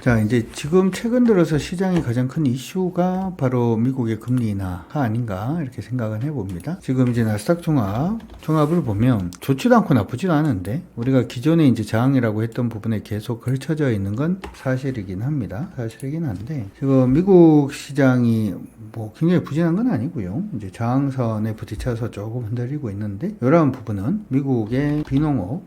자, 이제 지금 최근 들어서 시장의 가장 큰 이슈가 바로 미국의 금리 인하가 아닌가 이렇게 생각을 해봅니다. 지금 이제 나스닥 종합을 보면 좋지도 않고 나쁘지도 않은데 우리가 기존에 이제 저항이라고 했던 부분에 계속 걸쳐져 있는 건 사실이긴 합니다. 사실이긴 한데 지금 미국 시장이 뭐 굉장히 부진한 건 아니고요. 이제 저항선에 부딪혀서 조금 흔들리고 있는데 이러한 부분은 미국의 비농업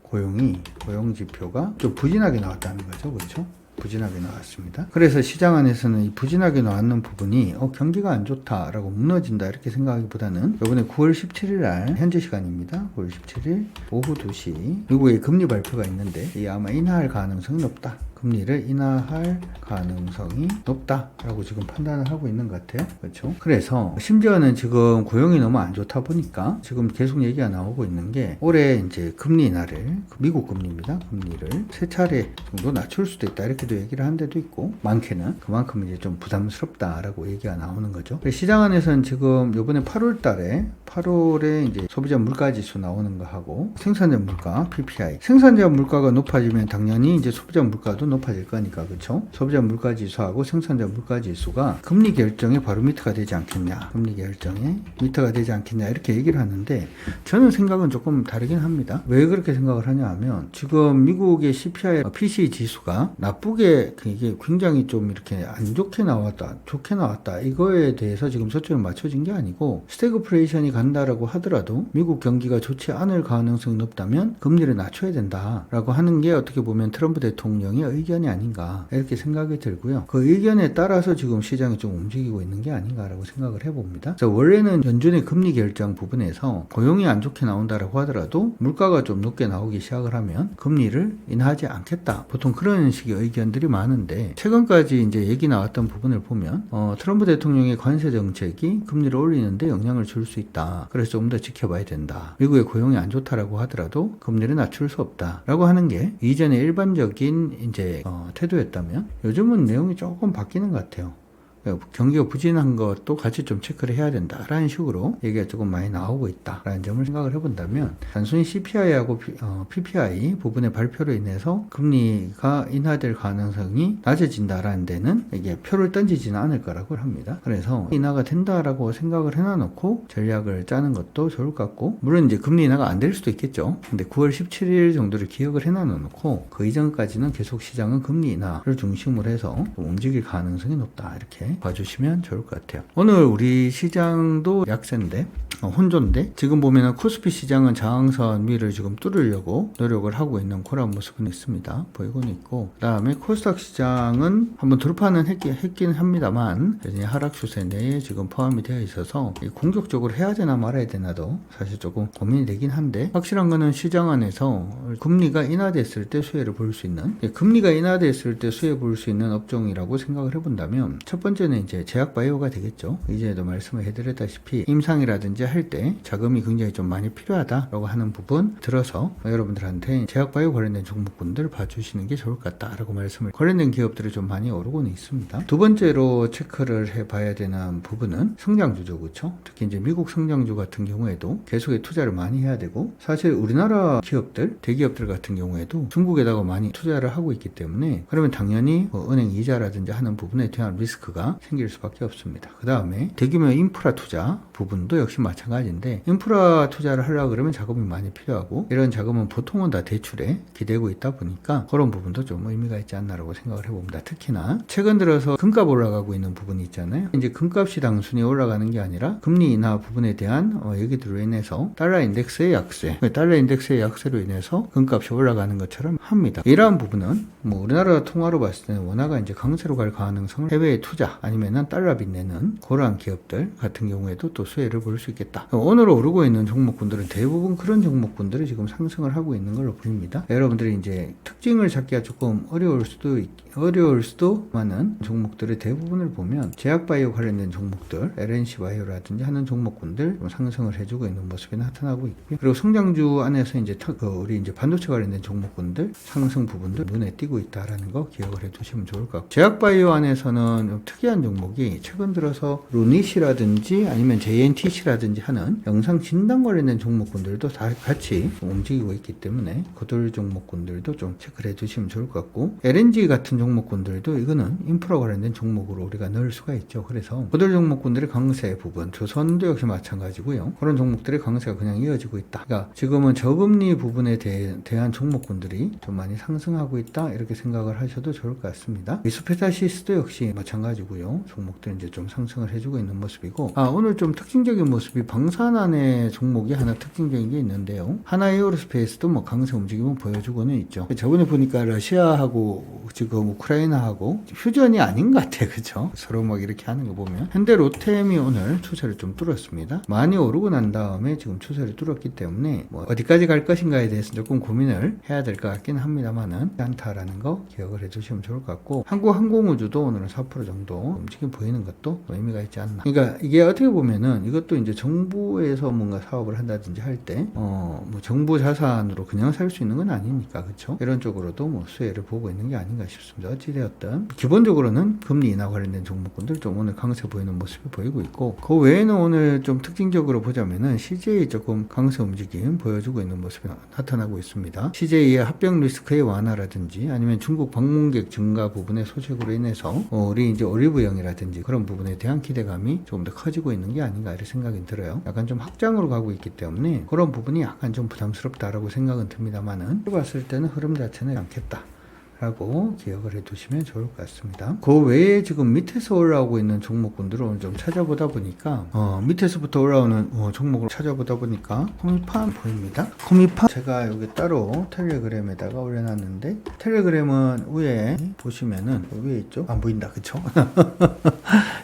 고용 지표가 좀 부진하게 나왔다는 거죠. 그렇죠? 부진하게 나왔습니다. 그래서 시장 안에서는 이 부진하게 나왔는 부분이 경기가 안 좋다라고 무너진다 이렇게 생각하기보다는 이번에 9월 17일 날 현재 시간입니다. 9월 17일 오후 2시 미국의 금리 발표가 있는데 이 아마 인하할 가능성이 높다. 금리를 인하할 가능성이 높다라고 지금 판단을 하고 있는 것 같아요. 그렇죠? 그래서 심지어는 지금 고용이 너무 안 좋다 보니까 지금 계속 얘기가 나오고 있는 게 올해 이제 금리 인하를 미국 금리입니다. 금리를 3차례 정도 낮출 수도 있다 이렇게도 얘기를 한 데도 있고 많게는 그만큼 이제 좀 부담스럽다라고 얘기가 나오는 거죠. 시장 안에서는 지금 이번에 8월에 이제 소비자 물가 지수 나오는 거 하고 생산자 물가 PPI 생산자 물가가 높아지면 당연히 이제 소비자 물가도 높아질 거니까 그렇죠? 소비자 물가 지수하고 생산자 물가 지수가 금리 결정의 바로미터가 되지 않겠냐 금리 결정의 미터가 되지 않겠냐 이렇게 얘기를 하는데 저는 생각은 조금 다르긴 합니다. 왜 그렇게 생각을 하냐 하면 지금 미국의 CPI PCE 지수가 나쁘게 이게 굉장히 좀 이렇게 안 좋게 나왔다 좋게 나왔다 이거에 대해서 지금 초점이 맞춰진 게 아니고 스태그플레이션이 간다라고 하더라도 미국 경기가 좋지 않을 가능성이 높다면 금리를 낮춰야 된다라고 하는 게 어떻게 보면 트럼프 대통령의 의견이 아닌가 이렇게 생각이 들고요. 그 의견에 따라서 지금 시장이 좀 움직이고 있는 게 아닌가라고 생각을 해봅니다. 그래서 원래는 연준의 금리 결정 부분에서 고용이 안 좋게 나온다라고 하더라도 물가가 좀 높게 나오기 시작을 하면 금리를 인하하지 않겠다. 보통 그런 식의 의견들이 많은데 최근까지 이제 얘기 나왔던 부분을 보면 트럼프 대통령의 관세 정책이 금리를 올리는데 영향을 줄 수 있다. 그래서 좀 더 지켜봐야 된다. 미국의 고용이 안 좋다라고 하더라도 금리를 낮출 수 없다라고 하는 게 이전의 일반적인 이제 태도였다면 요즘은 내용이 조금 바뀌는 것 같아요. 경기가 부진한 것도 같이 좀 체크를 해야 된다라는 식으로 얘기가 조금 많이 나오고 있다라는 점을 생각을 해본다면 단순히 CPI하고 PPI 부분의 발표로 인해서 금리가 인하될 가능성이 낮아진다라는 데는 이게 표를 던지지는 않을 거라고 합니다. 그래서 인하가 된다라고 생각을 해놔놓고 전략을 짜는 것도 좋을 것 같고 물론 이제 금리 인하가 안 될 수도 있겠죠. 근데 9월 17일 정도를 기억을 해놔놓고 그 이전까지는 계속 시장은 금리 인하를 중심으로 해서 움직일 가능성이 높다 이렇게 봐주시면 좋을 것 같아요. 오늘 우리 시장도 약세인데 혼조인데 지금 보면은 코스피 시장은 저항선 위를 지금 뚫으려고 노력을 하고 있는 그런 모습은 있습니다. 보이고는 있고 그 다음에 코스닥 시장은 한번 돌파는 했긴 합니다만 여전히 하락 추세 내에 지금 포함이 되어 있어서 공격적으로 해야 되나 말아야 되나도 사실 조금 고민이 되긴 한데 확실한 거는 시장 안에서 금리가 인하됐을 때 수혜를 볼 수 있는 금리가 인하됐을 때 수혜 볼 수 있는 업종이라고 생각을 해본다면 첫 번째는 이제 제약바이오가 되겠죠. 이전에도 말씀을 해드렸다시피 임상이라든지 할 때 자금이 굉장히 좀 많이 필요하다라고 하는 부분 들어서 여러분들한테 제약바이오 관련된 종목군들 봐주시는 게 좋을 것 같다라고 말씀을 관련된 기업들이 좀 많이 오르고는 있습니다. 두 번째로 체크를 해봐야 되는 부분은 성장주죠. 그렇죠? 특히 이제 미국 성장주 같은 경우에도 계속해 투자를 많이 해야 되고 사실 우리나라 기업들 대기업들 같은 경우에도 중국에다가 많이 투자를 하고 있기 때문에 그러면 당연히 은행 이자라든지 하는 부분에 대한 리스크가 생길 수밖에 없습니다. 그 다음에 대규모 인프라 투자 부분도 역시 마찬가지인데 인프라 투자를 하려고 그러면 자금이 많이 필요하고 이런 자금은 보통은 다 대출에 기대고 있다 보니까 그런 부분도 좀 의미가 있지 않나라고 생각을 해봅니다. 특히나 최근 들어서 금값 올라가고 있는 부분이 있잖아요. 이제 금값이 단순히 올라가는 게 아니라 금리 인하 부분에 대한 얘기들로 인해서 달러 인덱스의 약세, 달러 인덱스의 약세로 인해서 금값이 올라가는 것처럼 합니다. 이러한 부분은 뭐 우리나라 통화로 봤을 때는 원화가 이제 강세로 갈 가능성을 해외에 투자 아니면은 달러 빚내는 그러한 기업들 같은 경우에도 또 수혜를 볼 수 있겠다. 오늘 오르고 있는 종목군들은 대부분 그런 종목군들이 지금 상승을 하고 있는 걸로 보입니다. 여러분들이 이제 특징을 찾기가 조금 어려울 수도 많은 종목들의 대부분을 보면 제약바이오 관련된 종목들, LNC바이오라든지 하는 종목군들 상승을 해주고 있는 모습이 나타나고 있고요. 그리고 성장주 안에서 이제 우리 이제 반도체 관련된 종목군들 상승 부분들 눈에 띄고 버티고 있다라는 거 기억을 해두시면 좋을 것 같고, 제약바이오 안에서는 특이한 종목이 최근 들어서 루닛이라든지 아니면 JNTC라든지 하는 영상 진단 관련된 종목군들도 다 같이 움직이고 있기 때문에 그들 종목군들도 좀 체크를 해두시면 좋을 것 같고, LNG 같은 종목군들도 이거는 인프라 관련된 종목으로 우리가 넣을 수가 있죠. 그래서 그들 종목군들의 강세 부분, 조선도 역시 마찬가지고요. 그런 종목들의 강세가 그냥 이어지고 있다. 그러니까 지금은 저금리 부분에 대한 종목군들이 좀 많이 상승하고 있다, 이렇게 생각을 하셔도 좋을 것 같습니다. 미스페타시스도 역시 마찬가지고요. 종목들 이제 좀 상승을 해주고 있는 모습이고, 오늘 좀 특징적인 모습이 방산안의 종목이 하나 특징적인 게 있는데요. 하나에어로스페이스도 뭐 강세 움직임을 보여주고는 있죠. 저번에 보니까 러시아하고 지금 우크라이나하고 휴전이 아닌 것 같아요. 그죠? 서로 막 이렇게 하는 거 보면. 현대 로템이 오늘 추세를 좀 뚫었습니다. 많이 오르고 난 다음에 지금 추세를 뚫었기 때문에 뭐 어디까지 갈 것인가에 대해서 조금 고민을 해야 될 것 같긴 합니다만은 않다라는 거 기억을 해주시면 좋을 것 같고, 한국항공우주도 오늘은 4% 정도 움직임 보이는 것도 의미가 있지 않나. 그러니까 이게 어떻게 보면은 이것도 이제 정부에서 뭔가 사업을 한다든지 할 때 뭐 정부 자산으로 그냥 살 수 있는 건 아니니까, 그렇죠? 이런 쪽으로도 뭐 수혜를 보고 있는 게 아닌가 싶습니다. 어찌되었든 기본적으로는 금리 인하 관련된 종목군들 좀 오늘 강세 보이는 모습이 보이고 있고, 그 외에는 오늘 좀 특징적으로 보자면은 CJ 조금 강세 움직임 보여주고 있는 모습이 나타나고 있습니다. CJ의 합병 리스크의 완화라든지 아니면 중국 방문객 증가 부분의 소식으로 인해서 우리 이제 올리브영이라든지 그런 부분에 대한 기대감이 조금 더 커지고 있는 게 아닌가, 이런 생각이 들어요. 약간 좀 확장으로 가고 있기 때문에 그런 부분이 약간 좀 부담스럽다라고 생각은 듭니다만은, 봤을 때는 흐름 자체는 않겠다 라고 기억을 해두시면 좋을 것 같습니다. 그 외에 지금 밑에서 올라오고 있는 종목군들을 좀 찾아보다 보니까 밑에서부터 올라오는 종목을 찾아보다 보니까 코미판 보입니다. 코미판 제가 여기 따로 텔레그램에다가 올려놨는데, 텔레그램은 위에 보시면은 위에 있죠? 안 보인다, 그쵸?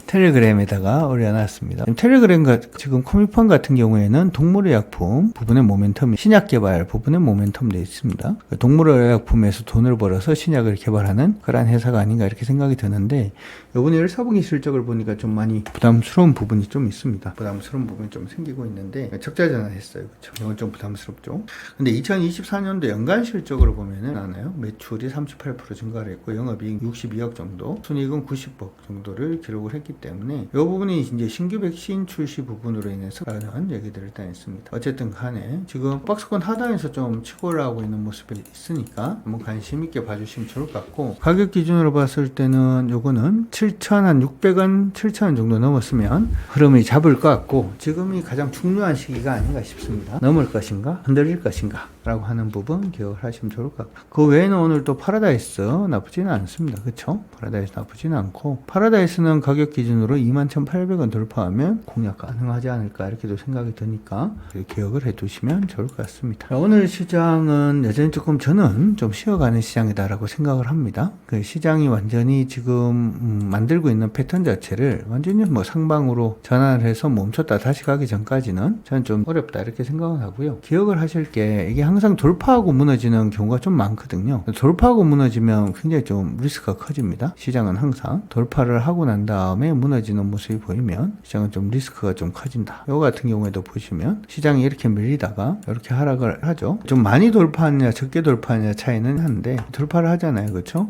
텔레그램에다가 올려놨습니다. 텔레그램 지금 코미판 같은 경우에는 동물의약품 부분의 모멘텀, 신약 개발 부분의 모멘텀도 있습니다. 동물의약품에서 돈을 벌어서 신약을 개발하는 그러한 회사가 아닌가, 이렇게 생각이 드는데, 이번에 1, 4분기 실적을 보니까 좀 많이 부담스러운 부분이 좀 있습니다. 부담스러운 부분이 좀 생기고 있는데 적자 전환했어요. 그렇죠? 이건 좀 부담스럽죠. 근데 2024년도 연간 실적으로 보면은 나나요? 매출이 38% 증가를 했고 영업이익 62억 정도, 순이익은 90억 정도를 기록을 했기 때문에 이 부분이 이제 신규 백신 출시 부분으로 인해서 라는 얘기들을 일단 했습니다. 어쨌든 간에 지금 박스권 하단에서 좀 치고 올라오고 있는 모습이 있으니까 한번 관심 있게 봐주시면 좋을 것 같고, 가격 기준으로 봤을 때는 요거는 7,600원, 7,000원 정도 넘었으면 흐름이 잡을 것 같고, 지금이 가장 중요한 시기가 아닌가 싶습니다. 넘을 것인가 흔들릴 것인가 라고 하는 부분 기억을 하시면 좋을 것 같고, 그 외에는 오늘 또 파라다이스 나쁘지는 않습니다. 그쵸? 파라다이스 나쁘지는 않고, 파라다이스는 가격 기준으로 21,800원 돌파하면 공략 가능하지 않을까, 이렇게도 생각이 드니까 기억을 해두시면 좋을 것 같습니다. 자, 오늘 시장은 여전히 조금 저는 좀 쉬어가는 시장이다라고 생각을 합니다. 그 시장이 완전히 지금 만들고 있는 패턴 자체를 완전히 뭐 상방으로 전환을 해서 멈췄다 다시 가기 전까지는 저는 좀 어렵다, 이렇게 생각을 하고요. 기억을 하실 게 이게 항상 돌파하고 무너지는 경우가 좀 많거든요. 돌파하고 무너지면 굉장히 좀 리스크가 커집니다. 시장은 항상 돌파를 하고 난 다음에 무너지는 모습이 보이면 시장은 좀 리스크가 좀 커진다. 이거 같은 경우에도 보시면 시장이 이렇게 밀리다가 이렇게 하락을 하죠. 좀 많이 돌파하느냐 적게 돌파하느냐 차이는 한데 돌파를 하잖아요. 그렇죠?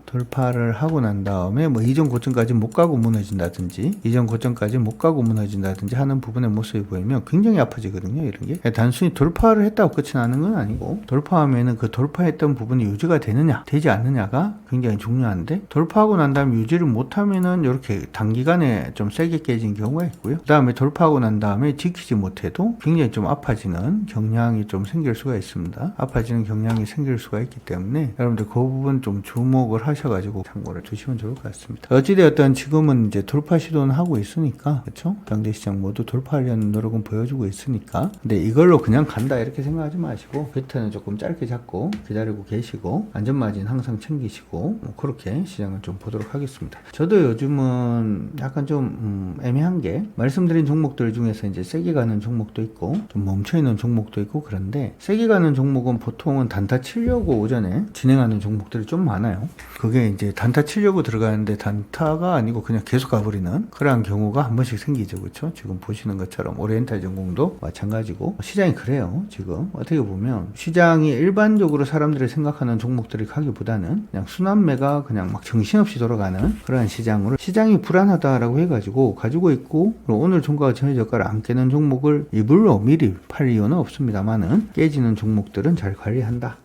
돌파를 하고 난 다음에 뭐 이전 고점까지 못 가고 무너진다든지 이전 고점까지 못 가고 무너진다든지 하는 부분의 모습이 보이면 굉장히 아파지거든요. 이런 게 단순히 돌파를 했다고 끝이 나는 건 아니고, 돌파하면은 그 돌파했던 부분이 유지가 되느냐 되지 않느냐가 굉장히 중요한데, 돌파하고 난 다음에 유지를 못하면은 이렇게 단기간에 좀 세게 깨진 경우가 있고요. 그 다음에 돌파하고 난 다음에 지키지 못해도 굉장히 좀 아파지는 경향이 좀 생길 수가 있습니다. 아파지는 경향이 생길 수가 있기 때문에 여러분들 그 부분 좀 주목을 하셔가지고 참고를 두시면 좋을 것 같습니다. 어찌되었든 지금은 이제 돌파 시도는 하고 있으니까, 그렇죠? 양대시장 모두 돌파하려는 노력은 보여주고 있으니까, 근데 이걸로 그냥 간다 이렇게 생각하지 마시고 배트는 조금 짧게 잡고 기다리고 계시고 안전마진 항상 챙기시고 뭐 그렇게 시장을 좀 보도록 하겠습니다. 저도 요즘은 약간 좀 애매한 게, 말씀드린 종목들 중에서 이제 세게 가는 종목도 있고 좀 멈춰있는 종목도 있고, 그런데 세게 가는 종목은 보통은 단타 치려고 오전에 진행하는 종목들이 좀 많아요. 그게 이제 단타 치려고 들어가는데 단타가 아니고 그냥 계속 가버리는 그러한 경우가 한 번씩 생기죠. 그렇죠? 지금 보시는 것처럼 오리엔탈 전공도 마찬가지고 시장이 그래요. 지금 어떻게 보면 시장이 일반적으로 사람들이 생각하는 종목들이 가기보다는 그냥 순환매가 그냥 막 정신없이 돌아가는 그러한 시장으로 시장이 불안하다라고 해가지고 가지고 있고 오늘 종가가 전일 저가를 안 깨는 종목을 일부러 미리 팔 이유는 없습니다만은 깨지는 종목들은 잘 관리한다.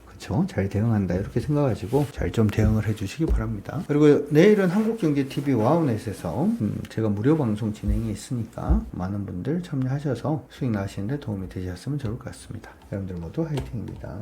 잘 대응한다 이렇게 생각하시고 잘 좀 대응을 해주시기 바랍니다. 그리고 내일은 한국경제TV 와우넷에서 제가 무료 방송 진행이 있으니까 많은 분들 참여하셔서 수익 나시는데 도움이 되셨으면 좋을 것 같습니다. 여러분들 모두 화이팅입니다.